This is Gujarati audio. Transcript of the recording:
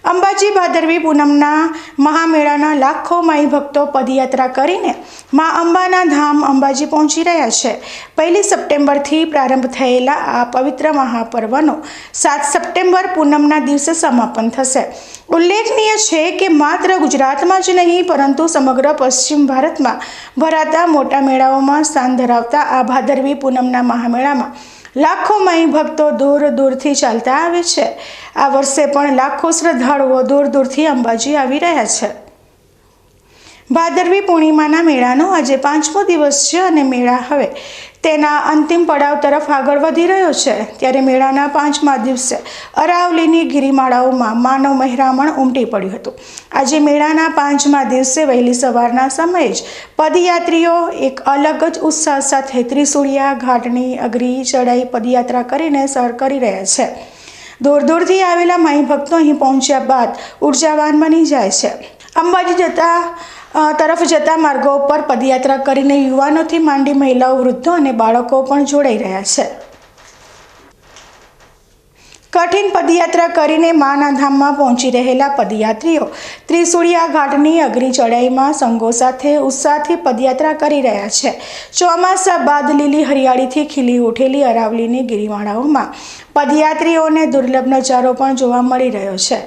અંબાજી ભાદરવી પૂનમના મહામેળાના લાખો માઈ ભક્તો પદયાત્રા કરીને મા અંબાના ધામ અંબાજી પહોંચી રહ્યા છે। 1 સપ્ટેમ્બરથી પ્રારંભ થયેલા આ પવિત્ર મહાપર્વનો 7 સપ્ટેમ્બર પૂનમના દિવસે સમાપન થશે। ઉલ્લેખનીય છે કે માત્ર ગુજરાતમાં જ નહીં પરંતુ સમગ્ર પશ્ચિમ ભારતમાં ભરાતા મોટા મેળાઓમાં સ્થાન ધરાવતા આ ભાદરવી પૂનમના મહામેળામાં લાખો માઈ ભક્તો દૂર દૂરથી ચાલતા આવે છે। આ વર્ષે પણ લાખો શ્રદ્ધાળુઓ દૂર દૂરથી અંબાજી આવી રહ્યા છે। ભાદરવી પૂર્ણિમાના મેળાનો આજે 5મો દિવસ છે અને મેળા હવે તેના અંતિમ પડાવ તરફ આગળ વધી રહ્યો છે। ત્યારે મેળાના 5મા દિવસે અરાવલીની ગિરિમાળાઓમાં માનવ મહેરામણ ઉમટી પડ્યું હતું। આજે મેળાના 5મા દિવસે વહેલી સવારના સમયે જ પદયાત્રીઓ એક અલગ જ ઉત્સાહ સાથે ત્રિશુળિયા ઘાટની અઘરી ચડાઈ પદયાત્રા કરીને સર કરી રહ્યા છે। દૂર દૂરથી આવેલા માઈ ભક્તો અહીં પહોંચ્યા બાદ ઉર્જાવાન બની જાય છે। અંબાજી તરફ જતા માર્ગો પર પદયાત્રા કરીને યુવાનોથી માંડી મહિલાઓ, વૃદ્ધો અને બાળકો પણ જોડાઈ રહ્યા છે। કઠિન પદયાત્રા કરીને માના ધામમાં પહોંચી રહેલા પદયાત્રીઓ ત્રિશુળિયા ઘાટની અઘરી ચડાઈમાં સંઘો સાથે ઉત્સાહથી પદયાત્રા કરી રહ્યા છે। ચોમાસા બાદ લીલી હરિયાળીથી ખીલી ઉઠેલી અરાવલીની ગિરિમાળાઓમાં પદયાત્રીઓને દુર્લભ નજારો પણ જોવા મળી રહ્યો છે।